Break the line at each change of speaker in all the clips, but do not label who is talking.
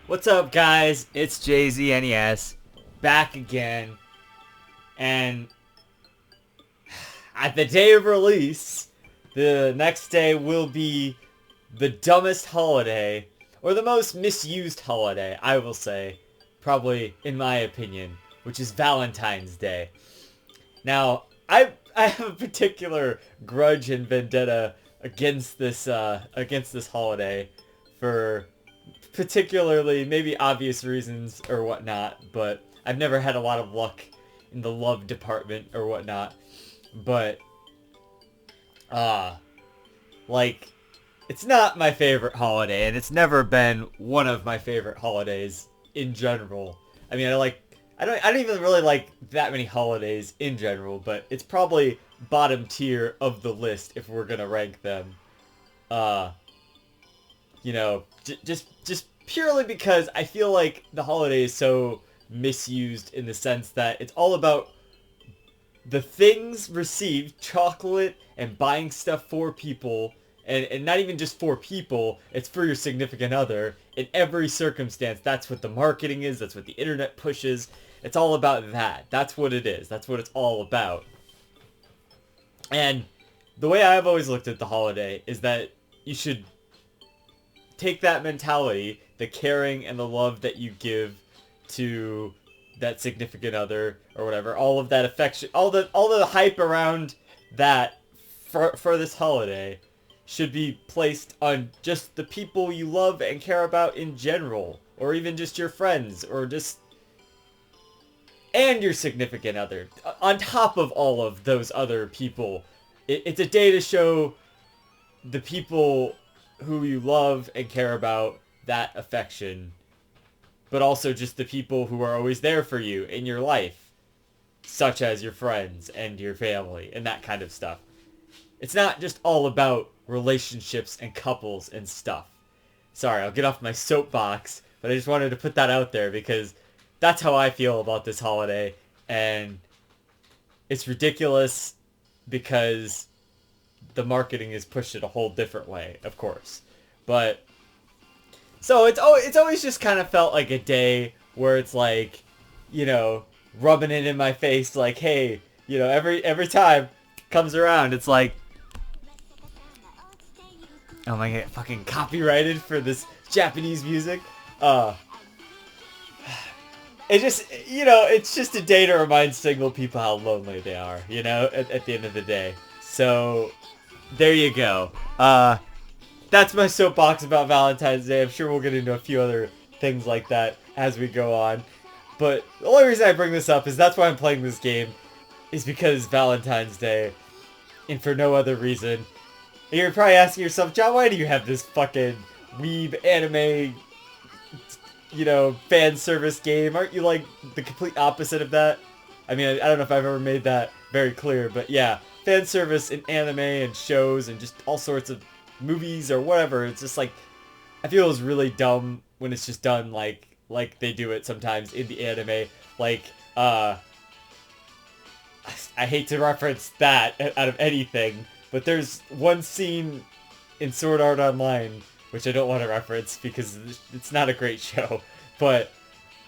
What's up, guys? It's JZNES back again, and at the day of release, the next day will be the dumbest holiday, or the most misused holiday, I will say, probably in my opinion, which is Valentine's Day. Now, I have a particular grudge and vendetta against this holiday for particularly maybe obvious reasons or whatnot, but I've never had a lot of luck in the love department or whatnot. But uh like it's not my favorite holiday, and it's never been one of my favorite holidays in general. I mean, I don't even really like that many holidays in general, but it's probably bottom tier of the list if we're gonna rank them. Uh just purely because I feel like the holiday is so misused in the sense that it's all about the things received, chocolate and buying stuff for people, and not even just for people, it's for your significant other in every circumstance. That's what the marketing is, that's what the internet pushes. It's all about that. That's what it is. That's what it's all about. And the way I've always looked at the holiday is that you should take that mentality, the caring and the love that you give to that significant other or whatever, all of that affection, all the hype around that for this holiday should be placed on just the people you love and care about in general, or even just your friends, or just and your significant other on top of all of those other people. It's a day to show the people who you love and care about that affection, but also just the people who are always there for you in your life, such as your friends and your family and that kind of stuff. It's not just all about relationships and couples and stuff. Sorry, I'll get off my soapbox, but I just wanted to put that out there because that's how I feel about this holiday, and it's ridiculous because the marketing is pushed it a whole different way, of course. But so it's always just kind of felt like a day where it's like, rubbing it in my face, like, hey, every time comes around, it's like, oh my god, fucking copyrighted for this Japanese music. It just, it's just a day to remind single people how lonely they are, at the end of the day. So there you go. That's my soapbox about Valentine's Day. I'm sure we'll get into a few other things like that as we go on. But the only reason I bring this up is that's why I'm playing this game, is because Valentine's Day, and for no other reason. And you're probably asking yourself, John, why do you have this fucking weeb anime, fan service game? Aren't you like the complete opposite of that? I mean, I don't know if I've ever made that very clear, but yeah, fan service in anime and shows and just all sorts of movies or whatever. It's just like, I feel it's really dumb when it's just done like they do it sometimes in the anime. Like, I hate to reference that out of anything, but there's one scene in Sword Art Online which I don't want to reference because it's not a great show. But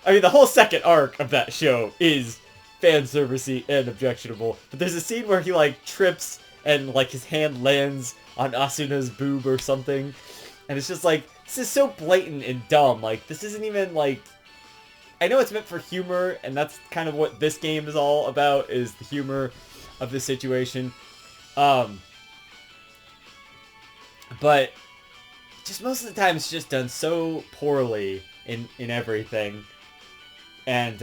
I mean, the whole second arc of that show is fan servicey and objectionable. But there's a scene where he like trips and like his hand lands on Asuna's boob or something, and it's just like, this is so blatant and dumb. Like, this isn't even like, I know it's meant for humor, and that's kind of what this game is all about, is the humor of the situation. But just most of the time it's just done so poorly in everything. And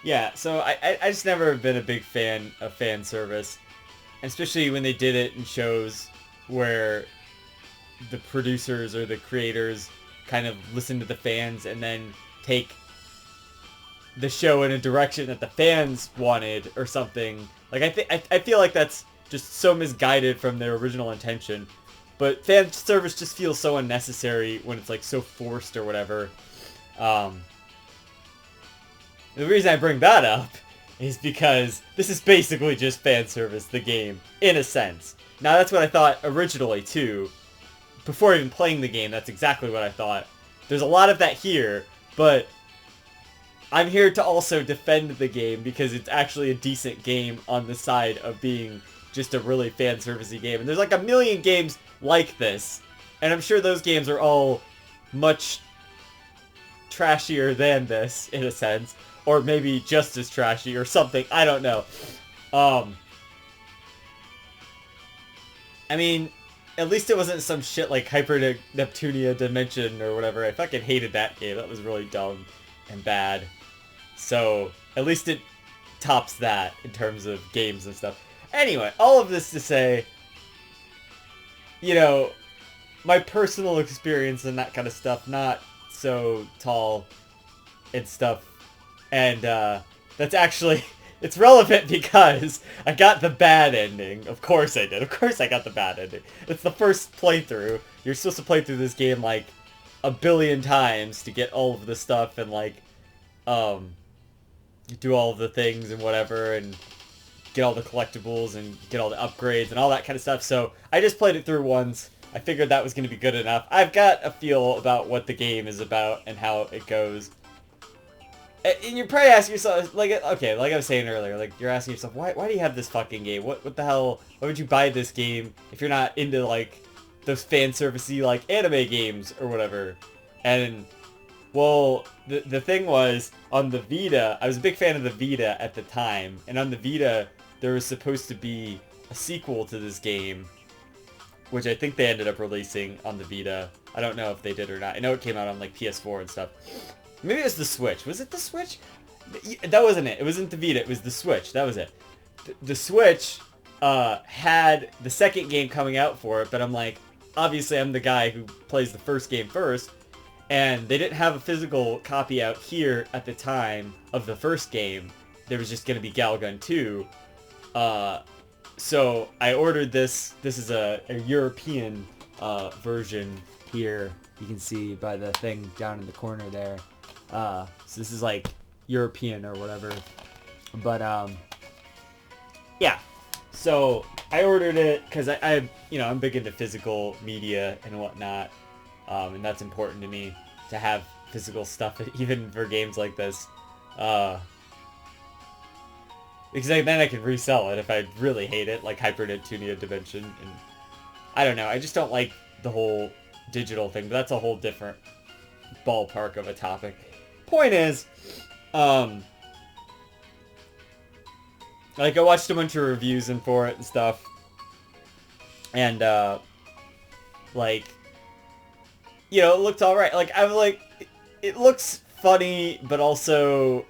yeah, so I just never been a big fan of fan service, especially when they did it in shows where the producers or the creators kind of listen to the fans and then take the show in a direction that the fans wanted or something. Like, I feel like that's just so misguided from their original intention. But fan service just feels so unnecessary when it's like so forced or whatever. The reason I bring that up is because this is basically just fan service, the game, in a sense. Now, that's what I thought originally, too. Before even playing the game, that's exactly what I thought. There's a lot of that here, but I'm here to also defend the game because it's actually a decent game on the side of being just a really fan servicey game. And there's like a million games like this, and I'm sure those games are all much trashier than this in a sense, or maybe just as trashy or something. I don't know. I mean, at least it wasn't some shit like Hyper Neptunia Dimension or whatever. I fucking hated that game. That was really dumb and bad. So, at least it tops that in terms of games and stuff. Anyway, all of this to say, you know, my personal experience and that kind of stuff, not so tall and stuff. And that's actually, it's relevant because I got the bad ending. Of course I did. Of course I got the bad ending. It's the first playthrough. You're supposed to play through this game like a billion times to get all of the stuff and like, do all of the things and whatever and get all the collectibles and get all the upgrades and all that kind of stuff. So I just played it through once. I figured that was going to be good enough. I've got a feel about what the game is about and how it goes. And you're probably asking yourself, like, okay, like I was saying earlier, like, you're asking yourself, why do you have this fucking game? What the hell? Why would you buy this game if you're not into, like, those fan servicey, like, anime games or whatever? And, well, the thing was, on the Vita, I was a big fan of the Vita at the time, and on the Vita, there was supposed to be a sequel to this game, which I think they ended up releasing on the Vita. I don't know if they did or not. I know it came out on, like, PS4 and stuff. Maybe it was the Switch. Was it the Switch? That wasn't it. It wasn't the Vita. It was the Switch. That was it. The Switch had the second game coming out for it, but I'm like, obviously I'm the guy who plays the first game first, and they didn't have a physical copy out here at the time of the first game. There was just going to be Galgun 2. So I ordered this. This is a European version here. You can see by the thing down in the corner there. So this is like European or whatever. But yeah. So I ordered it because I you know, I'm big into physical media and whatnot. And that's important to me to have physical stuff even for games like this. Because then I can resell it if I really hate it, like Hyper Neptunia Dimension. And I don't know, I just don't like the whole digital thing, but that's a whole different ballpark of a topic. Point is, like I watched a bunch of reviews and for it and stuff, and like, you know, it looked alright. Like I'm like, it looks funny, but also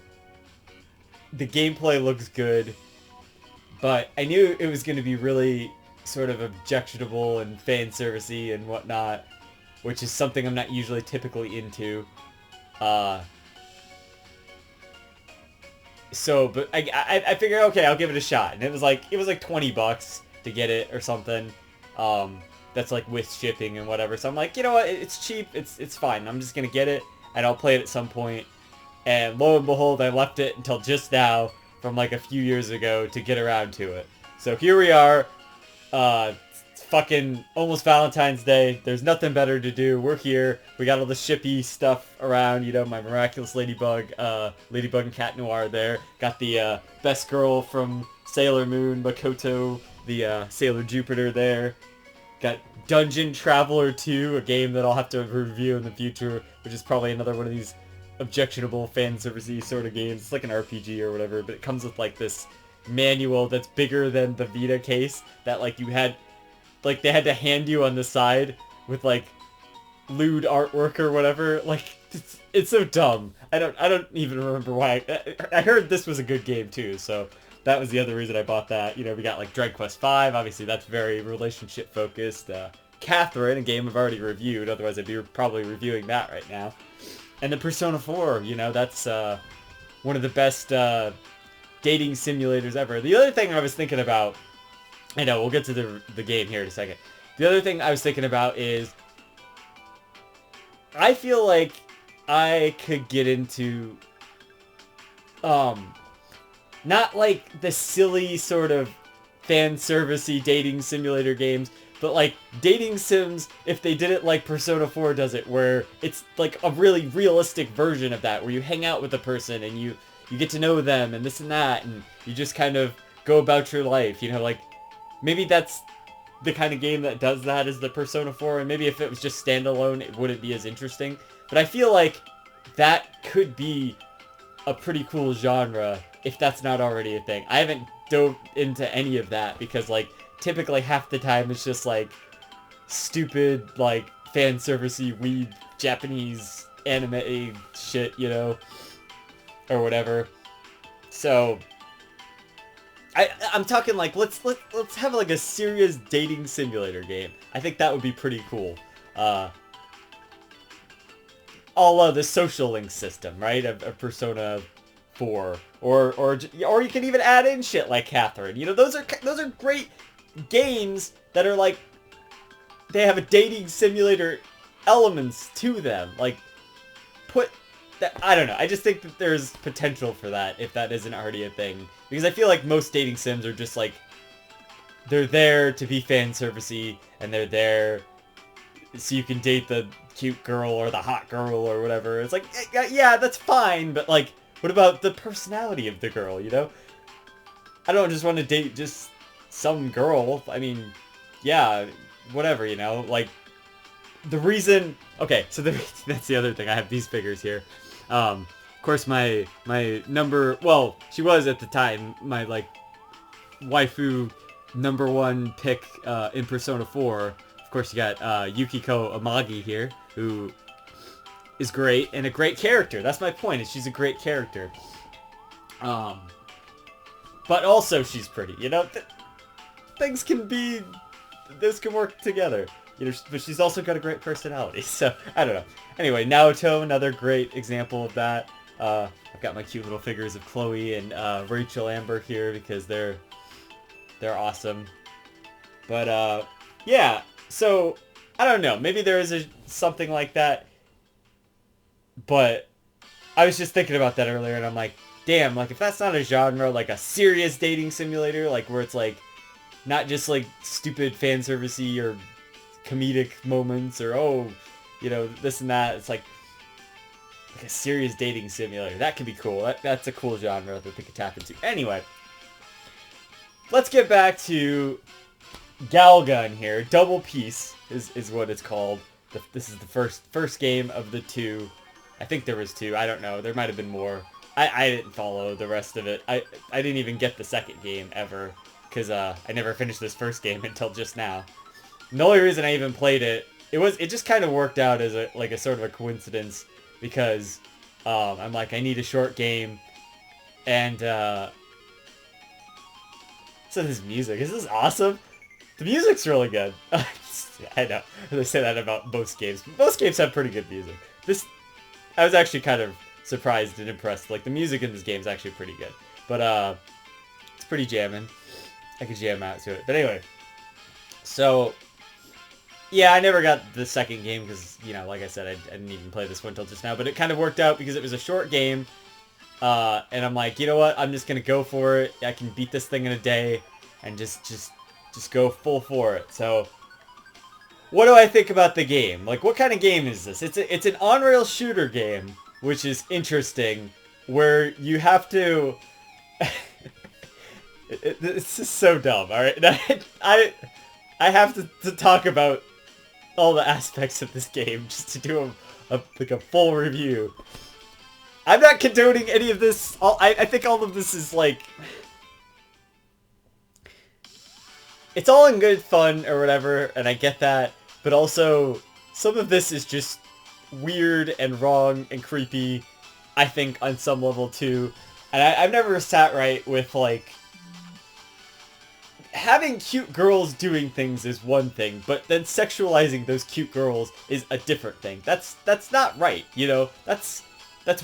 the gameplay looks good. But I knew it was going to be really sort of objectionable and fan servicey and whatnot, which is something I'm not usually typically into. So, but I figured, okay, I'll give it a shot. And it was like $20 to get it or something. That's like with shipping and whatever. So I'm like, you know what, it's cheap, it's fine. I'm just gonna get it and I'll play it at some point. And lo and behold, I left it until just now from like a few years ago to get around to it. So here we are. It's fucking almost Valentine's Day. There's nothing better to do. We're here. We got all the shippy stuff around. You know, my miraculous ladybug and cat noir there. Got the best girl from Sailor Moon, Makoto, the Sailor Jupiter there. Got Dungeon Traveler 2, a game that I'll have to review in the future, which is probably another one of these objectionable fan servicey sort of games. It's like an RPG or whatever, but it comes with like this manual that's bigger than the Vita case that like you had, like they had to hand you on the side with like lewd artwork or whatever. Like it's so dumb. I don't even remember why. I heard this was a good game too, so that was the other reason I bought that. You know, we got like Dragon Quest V, obviously that's very relationship focused. Catherine, a game I've already reviewed, otherwise I'd be probably reviewing that right now. And the Persona 4, you know, that's one of the best dating simulators ever. The other thing I was thinking about, I know, we'll get to the game here in a second. The other thing I was thinking about is, I feel like I could get into, not like the silly sort of fan servicey dating simulator games, But like dating sims, if they did it like Persona 4 does it, where it's like a really realistic version of that, where you hang out with a person and you get to know them and this and that, and you just kind of go about your life, you know, like maybe that's the kind of game that does that is the Persona 4, and maybe if it was just standalone, it wouldn't be as interesting. But I feel like that could be a pretty cool genre if that's not already a thing. I haven't dove into any of that because like typically half the time it's just like stupid like fan servicey weeb Japanese anime shit, you know, or whatever. So I'm talking like let's have like a serious dating simulator game. I think that would be pretty cool. A la the social link system, right? Of Persona 4, or you can even add in shit like Catherine. You know, those are great games that are like they have a dating simulator elements to them. Like put that, I don't know. I just think that there's potential for that if that isn't already a thing. Because I feel like most dating sims are just like they're there to be fan servicey and they're there so you can date the cute girl or the hot girl or whatever. It's like, yeah, that's fine, but like, what about the personality of the girl, you know? I don't just want to date just some girl. I mean, yeah, whatever, you know? Like, the reason... Okay, so that's the other thing. I have these figures here. Of course, my number... Well, she was at the time my, like, waifu #1 pick in Persona 4. Of course, you got Yukiko Amagi here, who is great, and a great character. That's my point, is she's a great character. But also she's pretty, you know? Things can be... This can work together. You know, but she's also got a great personality, so, I don't know. Anyway, Naoto, another great example of that. I've got my cute little figures of Chloe and Rachel Amber here because they're awesome. But, yeah, so, I don't know. Maybe there is something like that. But I was just thinking about that earlier, and I'm like, damn, like, if that's not a genre, like a serious dating simulator, like, where it's, like, not just, like, stupid fan servicey or comedic moments or, oh, you know, this and that. It's, like a serious dating simulator. That could be cool. That's a cool genre that they could tap into. Anyway, let's get back to Galgun here. Double Peace is what it's called. This is the first game of the two. I think there was two. I don't know. There might have been more. I didn't follow the rest of it. I didn't even get the second game ever because I never finished this first game until just now. And the only reason I even played it, it just kind of worked out as a sort of a coincidence because I'm like, I need a short game, and so this music, is this awesome? The music's really good. I know, they say that about most games. Most games have pretty good music. I was actually kind of surprised and impressed. Like, the music in this game is actually pretty good. But, it's pretty jamming. I could jam out to it. But anyway. So, yeah, I never got the second game because, you know, like I said, I didn't even play this one until just now. But it kind of worked out because it was a short game. And I'm like, you know what? I'm just going to go for it. I can beat this thing in a day. And just go full for it. So... What do I think about the game? Like, what kind of game is this? It's an on-rail shooter game, which is interesting, where you have to... It's just so dumb, alright? I have to talk about all the aspects of this game, just to do a full review. I'm not condoning any of this. I think all of this is, like... It's all in good fun or whatever, and I get that, but also some of this is just weird and wrong and creepy, I think, on some level too. And I've never sat right with, like, having cute girls doing things is one thing, but then sexualizing those cute girls is a different thing. That's not right, you know? That's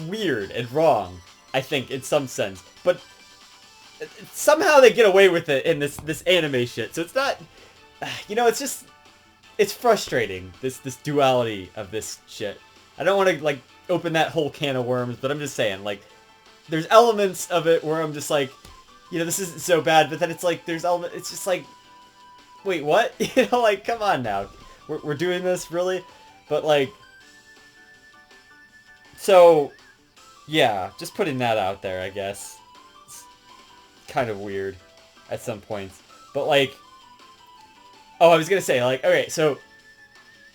weird and wrong, I think, in some sense. But somehow they get away with it in this anime shit. So it's not, you know, it's frustrating, this duality of this shit. I don't want to, like, open that whole can of worms, but I'm just saying, like, there's elements of it where I'm just like, you know, this isn't so bad, but then it's like, there's elements, it's just like, wait, what? You know, like, come on now. We're doing this, really? But, like, so, yeah, just putting that out there, I guess. It's kind of weird at some points. But, like, oh, I was gonna say, like, okay, so,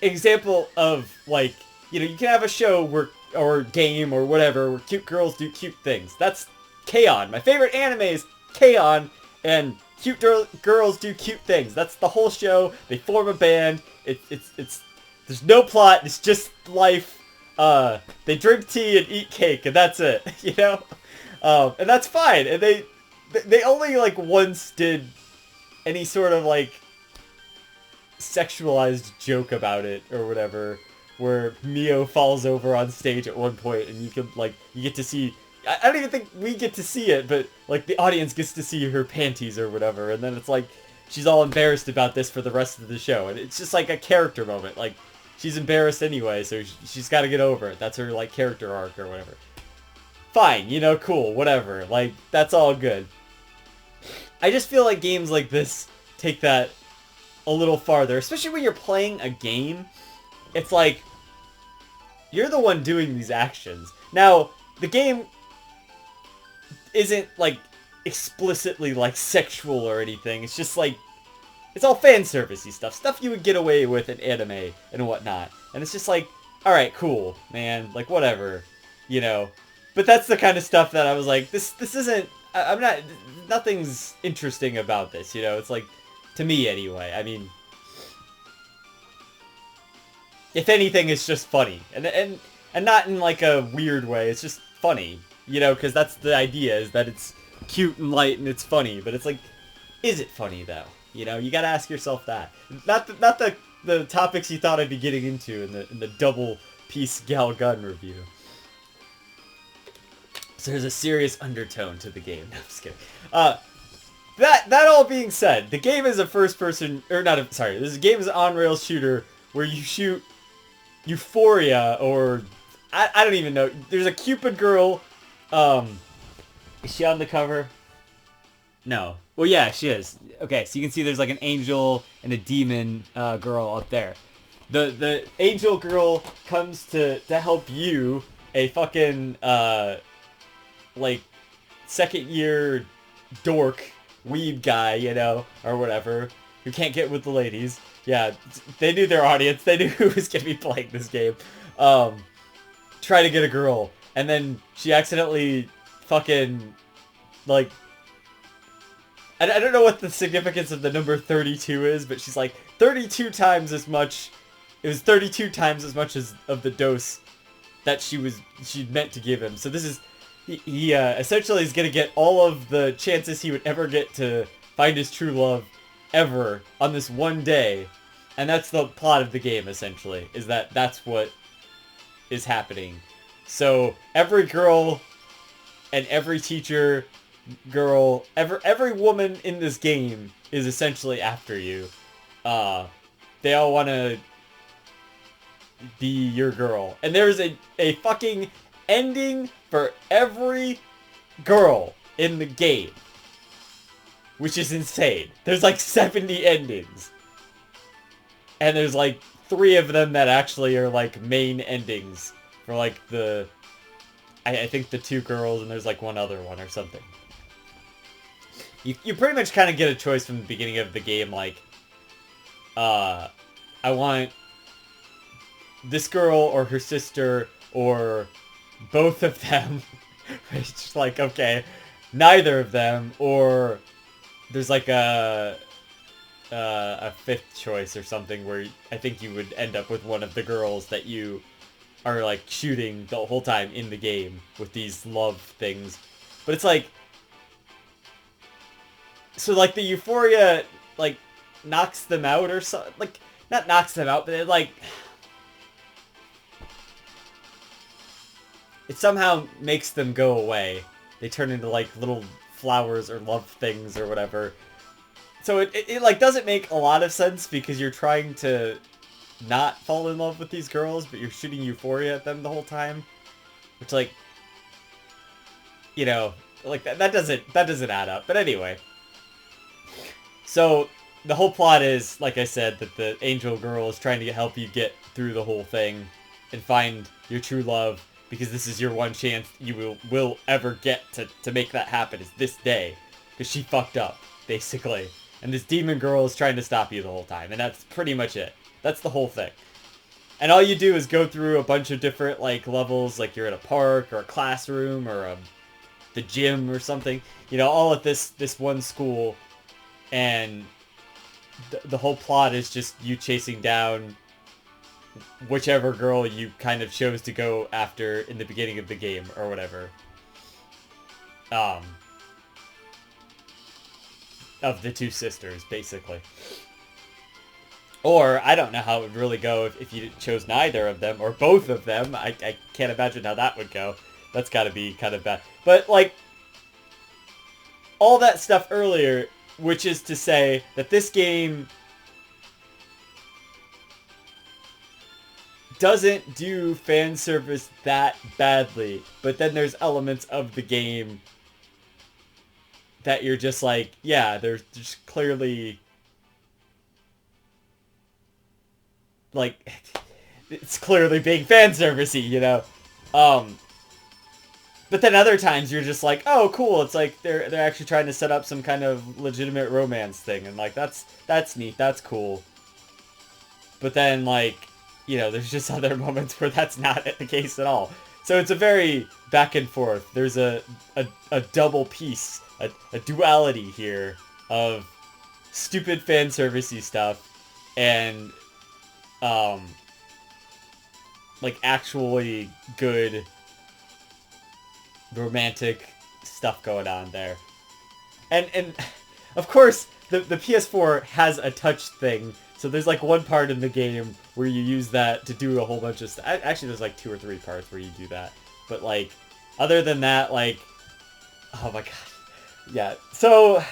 example of, like, you know, you can have a show where, or game or whatever, where cute girls do cute things. That's K-On! My favorite anime is K-On! And cute girls do cute things. That's the whole show. They form a band. It's there's no plot. It's just life. They drink tea and eat cake, and that's it. You know, and that's fine. And they only like once did any sort of like sexualized joke about it or whatever, where Mio falls over on stage at one point, and you can like you get to see. I don't even think we get to see it, but like the audience gets to see her panties or whatever, and then it's like she's all embarrassed about this for the rest of the show, and it's just like a character moment. Like she's embarrassed anyway, so she's got to get over it. That's her like character arc or whatever. Fine, you know, cool, whatever. Like that's all good. I just feel like games like this take that a little farther, especially when you're playing a game. It's like you're the one doing these actions. Now, the game isn't like explicitly like sexual or anything. It's just like it's all fan servicey stuff you would get away with in anime and whatnot. And it's just like, all right, cool, man, like whatever, you know. But that's the kind of stuff that I was like, this isn't. I'm not. Nothing's interesting about this, you know. It's like, to me anyway. I mean, if anything, it's just funny, and not in like a weird way. It's just funny. You know, because that's the idea, is that it's cute and light and it's funny. But it's like, is it funny, though? You know, you gotta ask yourself that. Not the topics you thought I'd be getting into in the double-piece Gal Gun review. So there's a serious undertone to the game. No, I'm just kidding. That all being said, the game is a first-person... Or not a... Sorry, this game is an on-rails shooter where you shoot Euphoria, or... I don't even know. There's a Cupid girl... is she on the cover? No. Well, yeah, she is. Okay, so you can see there's like an angel and a demon girl up there. The angel girl comes to help you, a fucking like second year dork weeb guy, you know, or whatever, who can't get with the ladies. Yeah, they knew their audience. They knew who was gonna be playing this game. Try to get a girl, and then she accidentally fucking like, I don't know what the significance of the number 32 is, but she's like 32 times as much. It was 32 times as much as of the dose that she meant to give him. So this is he essentially is gonna get all of the chances he would ever get to find his true love ever on this one day, and that's the plot of the game essentially. Is that's what is happening. So every girl and every teacher girl, every woman in this game is essentially after you. They all want to be your girl. And there's a fucking ending for every girl in the game, which is insane. There's like 70 endings. And there's like 3 of them that actually are like main endings for like the... I think the 2 girls, and there's like one other one or something. You pretty much kind of get a choice from the beginning of the game, like, I want this girl or her sister or both of them. It's just like, okay, neither of them, or there's like a 5th choice or something where I think you would end up with one of the girls that you are like shooting the whole time in the game with these love things. But it's like, so like the Euphoria like knocks them out or something, like not knocks them out, but it like, it somehow makes them go away. They turn into like little flowers or love things or whatever. So it like doesn't make a lot of sense, because you're trying to not fall in love with these girls, but you're shooting Euphoria at them the whole time, which, like, you know, like that doesn't add up. But anyway, so the whole plot is, like I said, that the angel girl is trying to help you get through the whole thing and find your true love, because this is your one chance you will ever get to make that happen, is this day. Because she fucked up, basically. And this demon girl is trying to stop you the whole time, and that's pretty much it. That's the whole thing. And all you do is go through a bunch of different, like, levels, like you're in a park, or a classroom, or the gym, or something. You know, all at this one school, and the whole plot is just you chasing down whichever girl you kind of chose to go after in the beginning of the game, or whatever. Of the two sisters, basically. Or, I don't know how it would really go if you chose neither of them, or both of them. I can't imagine how that would go. That's gotta be kind of bad. But, like, all that stuff earlier, which is to say that this game doesn't do fan service that badly, but then there's elements of the game that you're just like, yeah, there's just clearly, like, it's clearly being fan servicey, you know. But then other times you're just like, oh, cool, it's like they're actually trying to set up some kind of legitimate romance thing, and like that's neat, that's cool. But then, like, you know, there's just other moments where that's not the case at all. So it's a very back and forth. There's a double piece, a duality here of stupid fan servicey stuff and like actually good romantic stuff going on there. And of course the PS4 has a touch thing. So there's like one part in the game where you use that to do a whole bunch of stuff. Actually, there's like 2 or 3 parts where you do that. But like, other than that, like, oh my god. Yeah, so,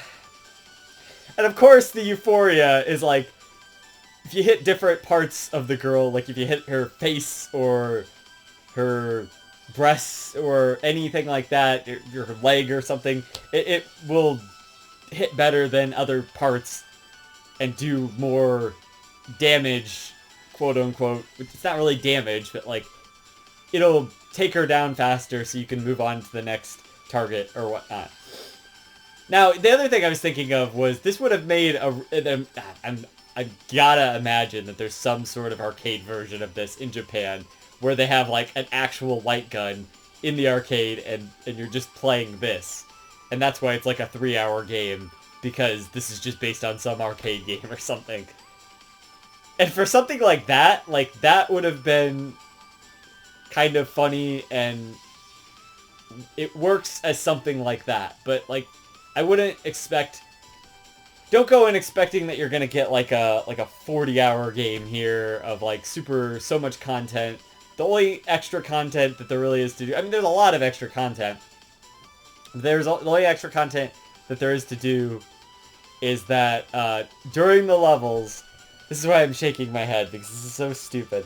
and of course the euphoria is like, if you hit different parts of the girl, like if you hit her face or her breasts or anything like that, your leg or something, it will hit better than other parts and do more damage, quote unquote. It's not really damage, but like, it'll take her down faster so you can move on to the next target or whatnot. Now, the other thing I was thinking of was this would have made I gotta imagine that there's some sort of arcade version of this in Japan where they have like an actual light gun in the arcade and you're just playing this. And that's why it's like a 3-hour game, because this is just based on some arcade game or something. And for something like that would have been kind of funny, and it works as something like that. But like, I wouldn't expect, don't go in expecting that you're gonna get like a 40-hour game here of like so much content. The only extra content that there really is to do, I mean, there's a lot of extra content. The only extra content that there is to do is that during the levels, this is why I'm shaking my head, because this is so stupid.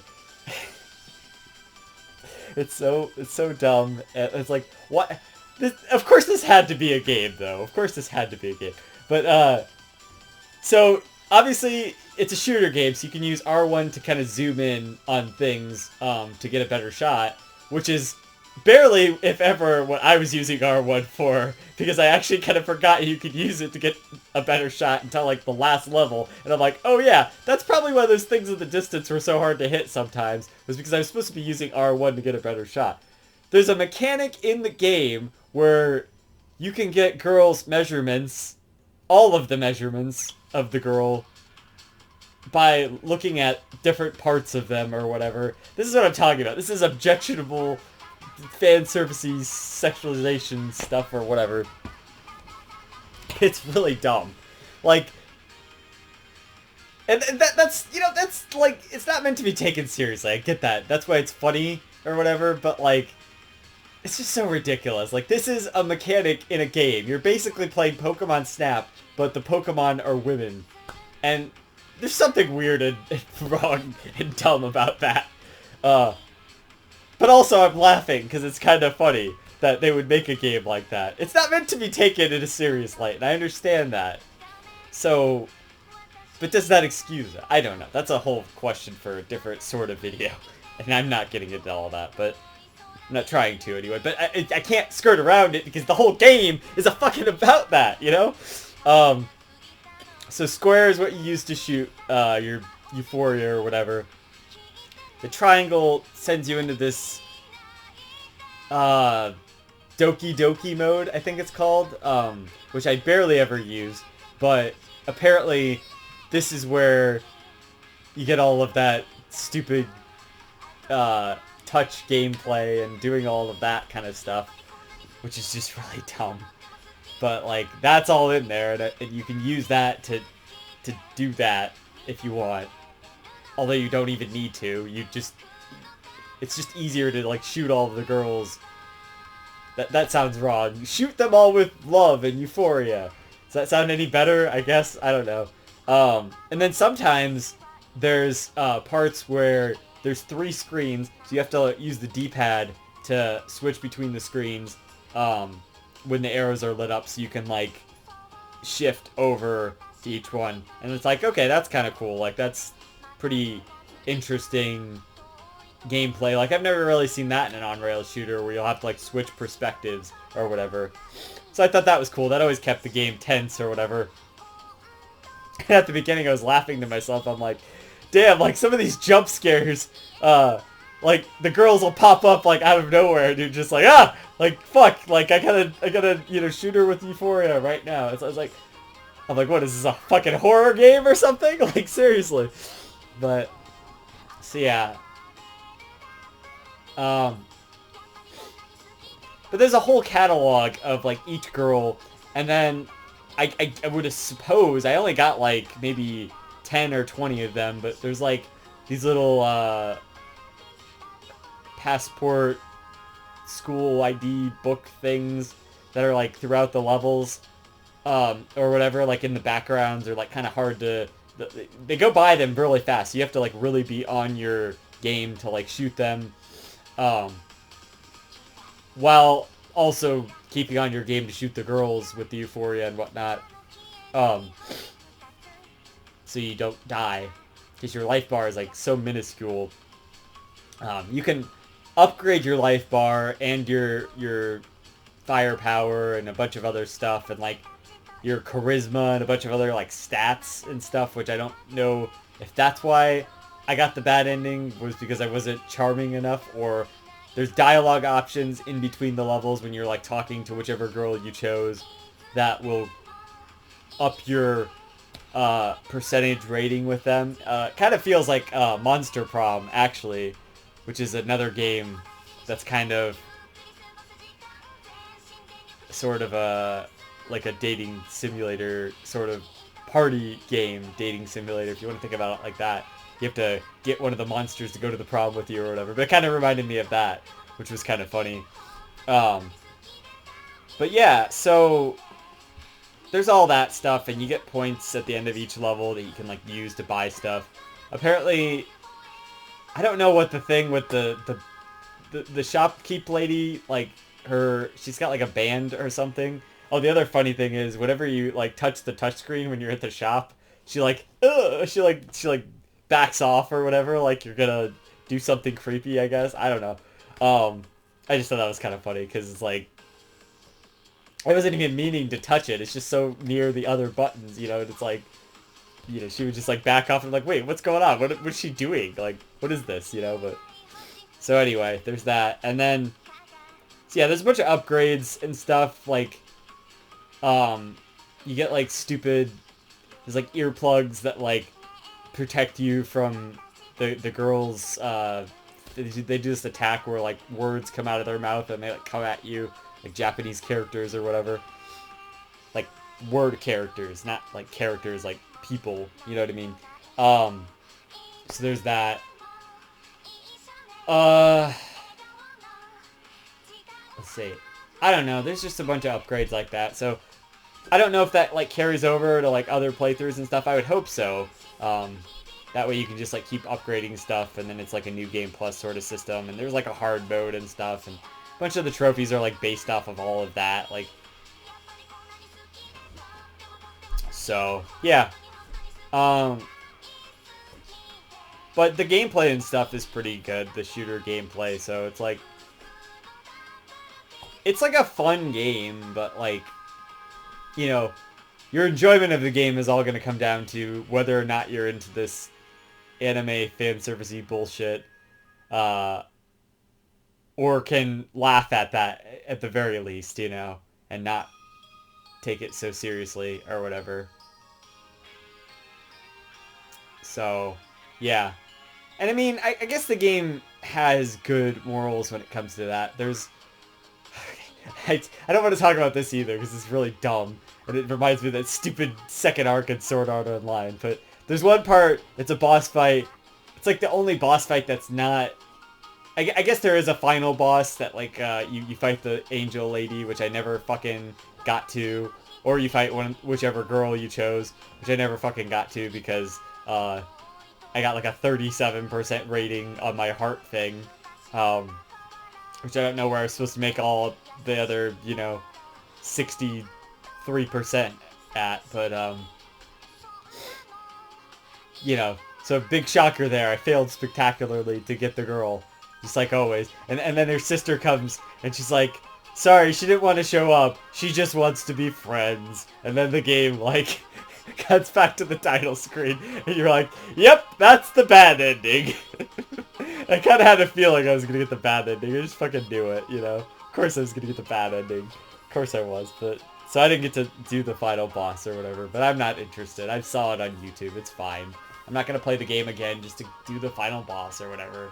It's so dumb. It's like, what? Of course this had to be a game, though. Of course this had to be a game. But, so, obviously, it's a shooter game, so you can use R1 to kind of zoom in on things to get a better shot, which is barely, if ever, what I was using R1 for, because I actually kind of forgot you could use it to get a better shot until, like, the last level, and I'm like, oh yeah, that's probably why those things at the distance were so hard to hit sometimes, was because I was supposed to be using R1 to get a better shot. There's a mechanic in the game where you can get girls' measurements, all of the measurements of the girl, by looking at different parts of them or whatever. This is what I'm talking about. This is objectionable fan servicey sexualization stuff or whatever. It's really dumb. Like, and that's, you know, that's like, it's not meant to be taken seriously. I get that. That's why it's funny or whatever, but like, it's just so ridiculous. Like, this is a mechanic in a game. You're basically playing Pokemon Snap, but the Pokemon are women. And there's something weird and wrong and dumb about that. But also I'm laughing because it's kind of funny that they would make a game like that. It's not meant to be taken in a serious light, and I understand that. So, But does that excuse it? I don't know. That's a whole question for a different sort of video. And I'm not getting into all that, but I'm not trying to anyway. But I can't skirt around it because the whole game is a fucking about that, you know? So square is what you use to shoot your Euphoria or whatever. The triangle sends you into this Doki Doki mode, I think it's called, which I barely ever use, but apparently this is where you get all of that stupid touch gameplay and doing all of that kind of stuff, which is just really dumb. But like that's all in there, and you can use that to do that if you want. Although you don't even need to. It's just easier to like shoot all of the girls. That sounds wrong. Shoot them all with love and euphoria. Does that sound any better? I guess. I don't know. And then sometimes there's parts where there's 3 screens, so you have to use the D-pad to switch between the screens when the arrows are lit up, so you can like shift over to each one. And it's like, okay, that's kind of cool. Like that's pretty interesting gameplay. Like I've never really seen that in an on-rails shooter where you'll have to like switch perspectives or whatever. So I thought that was cool. That always kept the game tense or whatever. And at the beginning I was laughing to myself. I'm like, damn, like some of these jump scares, like the girls will pop up like out of nowhere and you're just like, ah, like fuck, like I gotta, you know, shoot her with euphoria right now. So I was like, I'm like, what is this, a fucking horror game or something? Like seriously. But so yeah. But there's a whole catalog of like each girl, and then I would suppose I only got like maybe 10 or 20 of them, but there's like these little passport school ID book things that are like throughout the levels, or whatever, like in the backgrounds. They're like kind of hard to, they go by them really fast, so you have to like really be on your game to like shoot them, while also keeping on your game to shoot the girls with the euphoria and whatnot, so you don't die, because your life bar is like so minuscule. You can upgrade your life bar and your firepower and a bunch of other stuff, and like your charisma and a bunch of other like stats and stuff, which I don't know if that's why I got the bad ending, was because I wasn't charming enough, or there's dialogue options in between the levels when you're like talking to whichever girl you chose that will up your percentage rating with them. Kind of feels like Monster Prom, actually, which is another game that's kind of sort of like a dating simulator, sort of party game dating simulator, if you want to think about it like that. You have to get one of the monsters to go to the prom with you or whatever. But it kind of reminded me of that, which was kind of funny. But yeah, so there's all that stuff, and you get points at the end of each level that you can like use to buy stuff. Apparently, I don't know what the thing with the shopkeep lady, like she's got like a band or something. Oh, the other funny thing is whenever you like touch the touchscreen when you're at the shop, she like backs off or whatever, like you're gonna do something creepy, I guess. I don't know. I just thought that was kind of funny because it's like I wasn't even meaning to touch it. It's just so near the other buttons, you know. And it's like, you know, she would just like back off and like, wait, what's going on? What's she doing? Like, what is this? You know. But so anyway, there's that, and then so yeah, there's a bunch of upgrades and stuff. Like, you get like stupid. There's like earplugs that like protect you from the girls. They do this attack where like words come out of their mouth and they like come at you, like Japanese characters or whatever, like word characters, not like characters like people, you know what I mean? So there's that. Let's see, I don't know, there's just a bunch of upgrades like that, so I don't know if that like carries over to like other playthroughs and stuff. I would hope so. That way you can just like keep upgrading stuff, and then it's like a new game plus sort of system, and there's like a hard mode and stuff, and a bunch of the trophies are like based off of all of that. Like, so yeah. Um, but the gameplay and stuff is pretty good, the shooter gameplay, so it's like a fun game, but like, you know, your enjoyment of the game is all going to come down to whether or not you're into this anime fan servicey bullshit, uh, or can laugh at that at the very least, you know, and not take it so seriously or whatever. So, yeah. And I mean, I guess the game has good morals when it comes to that. I don't want to talk about this either because it's really dumb. And it reminds me of that stupid second arc in Sword Art Online. But there's one part, it's a boss fight. It's like the only boss fight that's not... I guess there is a final boss that like you fight the angel lady, which I never fucking got to. Or you fight whichever girl you chose, which I never fucking got to because I got like a 37% rating on my heart thing. Which I don't know where I was supposed to make all the other, 63% at, but, so big shocker there. I failed spectacularly to get the girl, just like always. And then her sister comes, and she's like, sorry, she didn't want to show up. She just wants to be friends. And then the game, like, cuts back to the title screen, and you're like, yep, that's the bad ending. I kind of had a feeling I was going to get the bad ending. I just fucking knew it, Of course I was going to get the bad ending. Of course I was, but... So I didn't get to do the final boss or whatever, but I'm not interested. I saw it on YouTube. It's fine. I'm not going to play the game again just to do the final boss or whatever.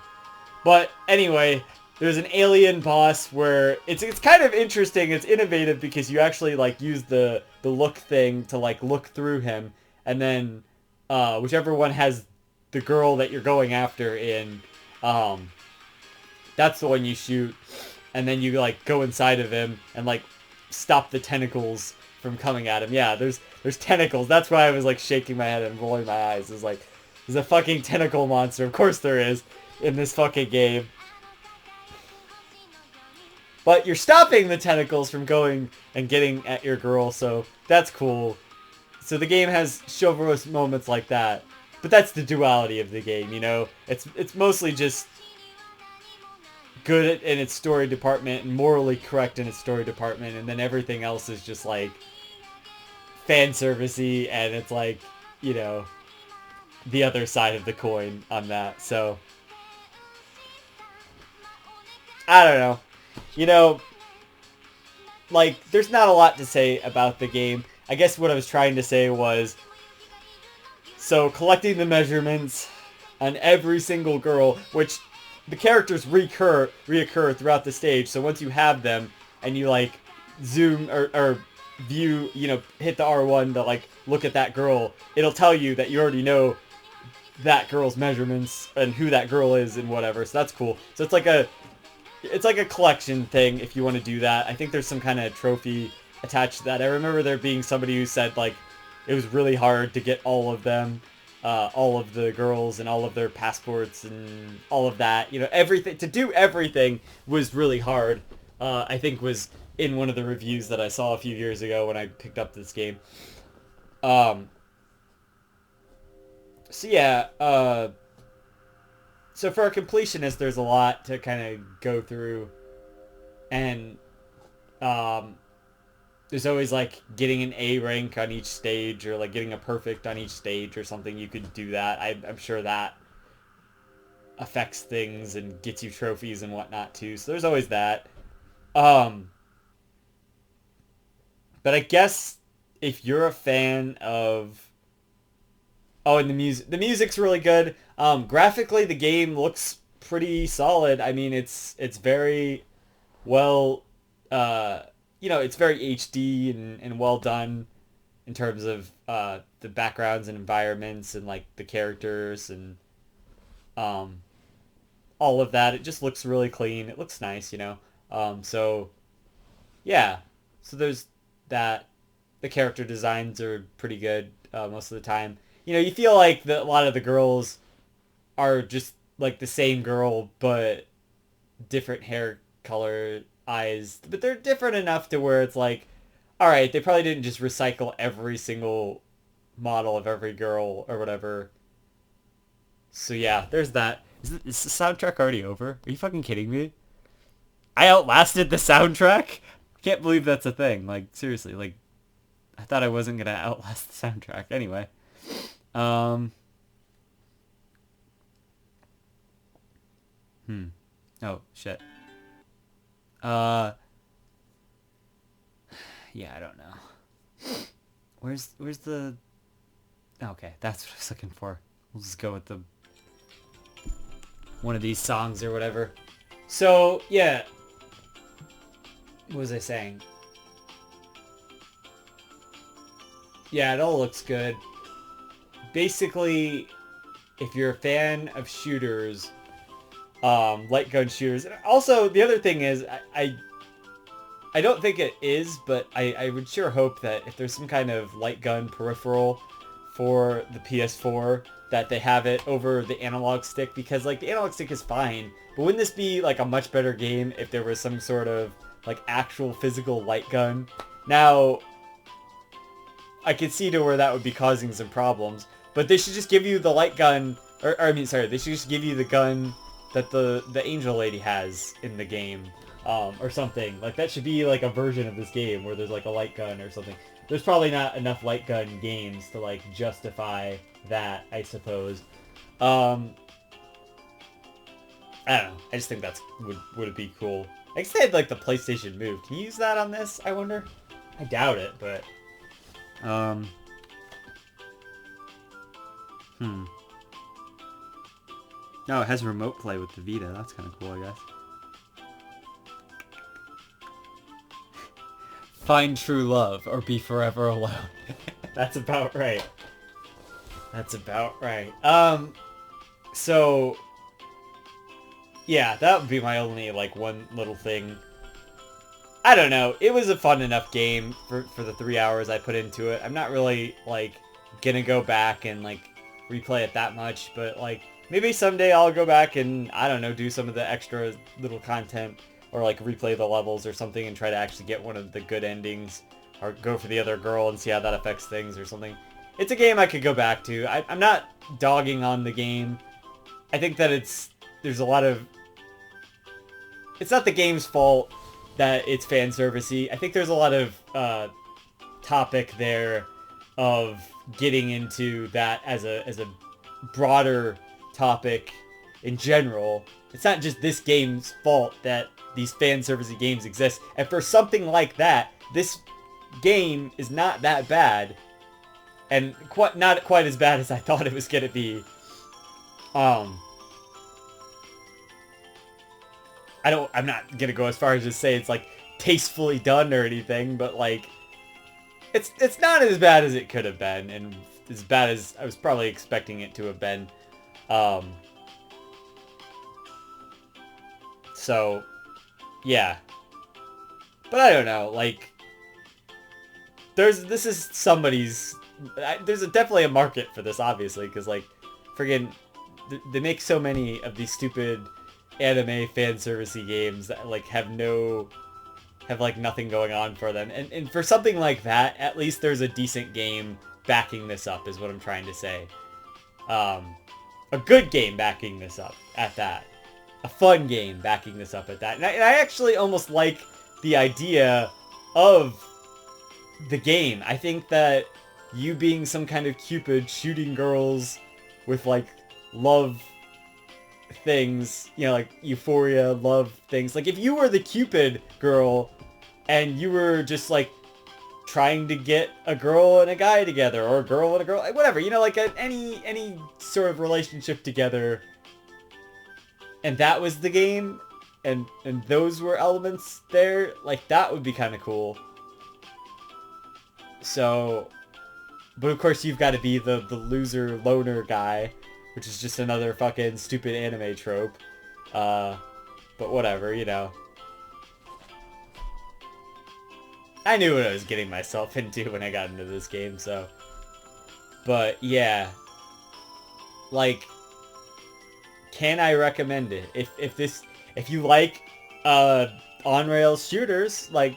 But anyway, there's an alien boss where it's kind of interesting. It's innovative because you actually, like, use the look thing to, like, look through him. And then whichever one has the girl that you're going after in... that's the one you shoot, and then you like go inside of him and like stop the tentacles from coming at him. Yeah, there's tentacles. That's why I was like shaking my head and rolling my eyes. It's like there's a fucking tentacle monster. Of course there is in this fucking game. But you're stopping the tentacles from going and getting at your girl, so that's cool. So the game has chivalrous moments like that. But that's the duality of the game, It's mostly just good in its story department and morally correct in its story department, and then everything else is just like fan servicey, and it's like, the other side of the coin on that. So I don't know. Like there's not a lot to say about the game. I guess what I was trying to say was, so collecting the measurements on every single girl, which the characters reoccur throughout the stage. So once you have them and you like zoom or view, hit the R1 to like look at that girl, it'll tell you that you already know that girl's measurements and who that girl is and whatever. So that's cool. So it's like a collection thing if you want to do that. I think there's some kind of trophy attached to that. I remember there being somebody who said like it was really hard to get all of them, all of the girls and all of their passports and all of that. Everything, to do everything was really hard. I think was in one of the reviews that I saw a few years ago when I picked up this game. So yeah, so for a completionist, there's a lot to kind of go through, and there's always like getting an A rank on each stage, or like getting a perfect on each stage or something. You could do that. I'm sure that affects things and gets you trophies and whatnot too. So there's always that. But I guess if you're a fan of... Oh, and the music's really good. Graphically, the game looks pretty solid. I mean, it's very well... it's very HD and well done in terms of the backgrounds and environments and like the characters and all of that. It just looks really clean. It looks nice, So yeah, so there's that. The character designs are pretty good most of the time. You feel like a lot of the girls are just like the same girl, but different hair color, eyes, but they're different enough to where it's like, all right, they probably didn't just recycle every single model of every girl or whatever. So yeah, there's that. Is the soundtrack already over? Are you fucking kidding me? I outlasted the soundtrack? Can't believe that's a thing. Like, seriously, like, I thought I wasn't gonna outlast the soundtrack. Anyway. Um... Oh, shit. Uh... Yeah, I don't know. Where's the... Okay, that's what I was looking for. We'll just go with the... one of these songs or whatever. So, yeah. What was I saying? Yeah, it all looks good. Basically, if you're a fan of shooters, light gun shooters. And also, the other thing is, I don't think it is, but I would sure hope that if there's some kind of light gun peripheral for the PS4, that they have it over the analog stick, because like the analog stick is fine, but wouldn't this be like a much better game if there was some sort of like actual physical light gun? Now, I could see to where that would be causing some problems, but they should just give you the light gun, or I mean, sorry, they should just give you the gun that the angel lady has in the game, or something. Like, that should be like a version of this game where there's like a light gun or something. There's probably not enough light gun games to like justify that, I suppose. I don't know. I just think that's would be cool. I guess they had like the PlayStation Move. Can you use that on this, I wonder? I doubt it, but... No, it has remote play with the Vita. That's kind of cool, I guess. Find true love or be forever alone. That's about right. That's about right. So... yeah, that would be my only, like, one little thing. I don't know. It was a fun enough game for the 3 hours I put into it. I'm not really, like, gonna go back and, like, replay it that much, but, like, maybe someday I'll go back and, I don't know, do some of the extra little content, or, like, replay the levels or something and try to actually get one of the good endings, or go for the other girl and see how that affects things or something. It's a game I could go back to. I'm not dogging on the game. I think that there's a lot of... it's not the game's fault that it's fan servicey. I think there's a lot of topic there of getting into that as a broader topic in general. It's not just this game's fault that these fan servicey games exist. And for something like that, this game is not that bad, and not quite as bad as I thought it was gonna be. I'm not gonna go as far as to say it's like tastefully done or anything, but like it's not as bad as it could have been, and as bad as I was probably expecting it to have been. So yeah. But I don't know, like there's definitely a market for this, obviously, because like friggin' they make so many of these stupid anime fan servicey games that like have like nothing going on for them, and for something like that, at least there's a decent game backing this up, is what I'm trying to say. A good game backing this up at that, a fun game backing this up at that, and I actually almost like the idea of the game. I think that you being some kind of Cupid shooting girls with like love things, you know, like euphoria, love things. Like, if you were the Cupid girl and you were just like trying to get a girl and a guy together, or a girl and a girl, whatever, you know, like any sort of relationship together, and that was the game, and those were elements there, like, that would be kind of cool. So, but of course you've got to be the loser loner guy, which is just another fucking stupid anime trope. But whatever, you know. I knew what I was getting myself into when I got into this game, so... but, yeah. Like, can I recommend it? If you like, on-rails shooters, like,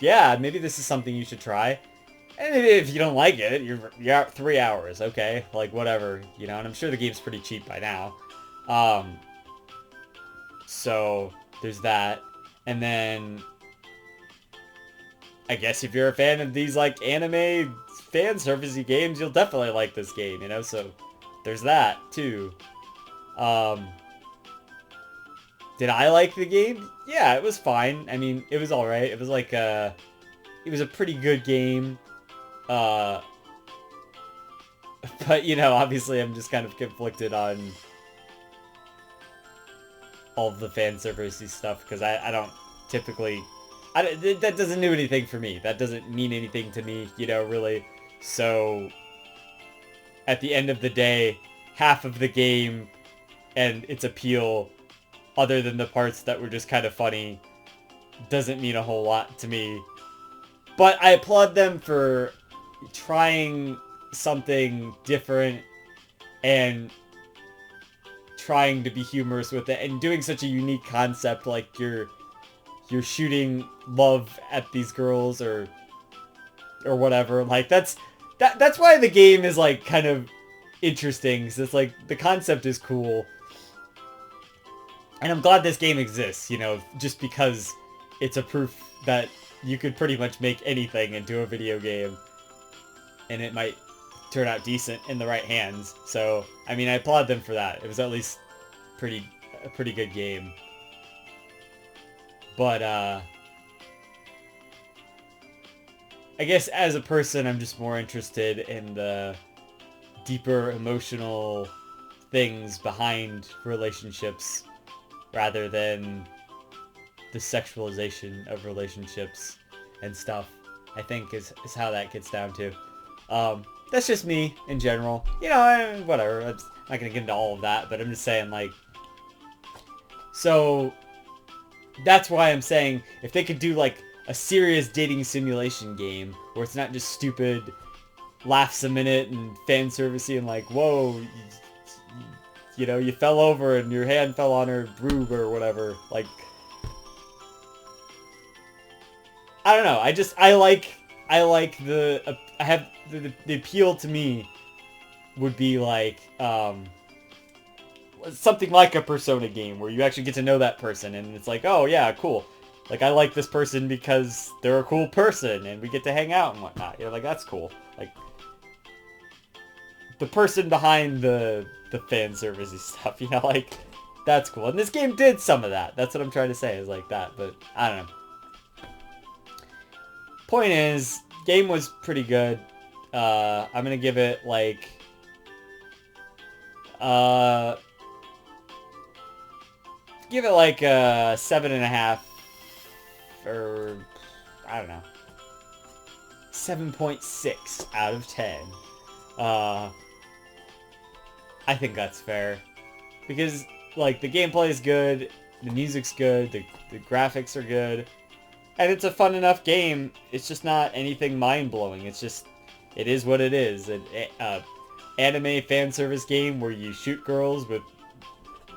yeah, maybe this is something you should try. And if you don't like it, you're out 3 hours, okay? Like, whatever, you know, and I'm sure the game's pretty cheap by now. So, there's that. And then, I guess if you're a fan of these, like, anime fan servicey games, you'll definitely like this game, you know? So, there's that, too. Did I like the game? Yeah, it was fine. I mean, it was alright. It was like, it was a pretty good game. But, you know, obviously I'm just kind of conflicted on all of the fan servicey stuff, because I don't typically... that doesn't do anything for me. That doesn't mean anything to me, you know, really. So, at the end of the day, half of the game and its appeal, other than the parts that were just kind of funny, doesn't mean a whole lot to me. But I applaud them for trying something different and trying to be humorous with it and doing such a unique concept, like you're shooting love at these girls or whatever. Like that's why the game is like kind of interesting, because it's like the concept is cool. And I'm glad this game exists, you know, just because it's a proof that you could pretty much make anything into a video game, and it might turn out decent in the right hands. So, I mean, I applaud them for that. It was at least a pretty good game. But, I guess as a person, I'm just more interested in the deeper emotional things behind relationships rather than the sexualization of relationships and stuff, I think is how that gets down to. That's just me in general. You know, whatever. I'm not going to get into all of that, but I'm just saying, like... So, that's why I'm saying, if they could do, like, a serious dating simulation game, where it's not just stupid laughs a minute and fan servicey and like, whoa, you know, you fell over and your hand fell on her boob or whatever. Like, I don't know. I like the appeal to me would be like, something like a Persona game where you actually get to know that person and it's like, oh yeah, cool. Like, I like this person because they're a cool person and we get to hang out and whatnot. You know, like, that's cool. Like, the person behind the fan servicey stuff, you know, like, that's cool. And this game did some of that. That's what I'm trying to say, is like that. But, I don't know. Point is, game was pretty good. I'm gonna give it, like... give it, like, a 7.5. Or... I don't know. 7.6 out of 10. I think that's fair. Because, like, the gameplay is good, the music's good, the graphics are good, and it's a fun enough game. It's just not anything mind-blowing. It's just, it is what it is. An anime fan service game where you shoot girls with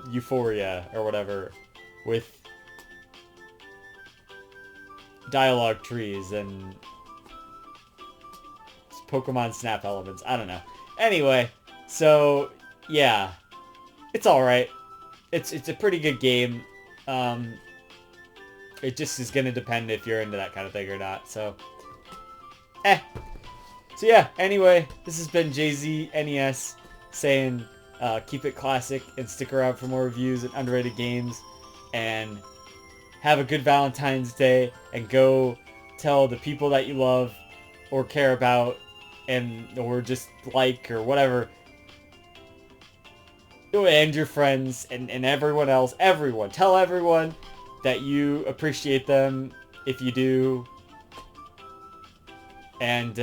euphoria or whatever, with dialogue trees and Pokemon Snap elements. I don't know. Anyway, so yeah, it's alright. It's a pretty good game. It just is gonna depend if you're into that kind of thing or not, so... So yeah, anyway, this has been JZNES saying, keep it classic and stick around for more reviews and underrated games, and have a good Valentine's Day, and go tell the people that you love or care about or just like or whatever, and your friends and everyone else, tell everyone that you appreciate them if you do, and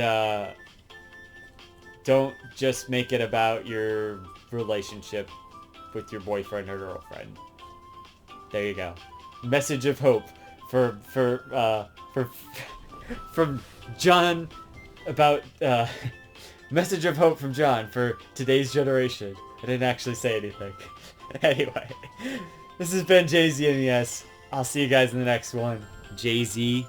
don't just make it about your relationship with your boyfriend or girlfriend. There you go. Message of hope for from John about message of hope from John for today's generation. I didn't actually say anything. Anyway, this has been JZNES. I'll see you guys in the next one. JZ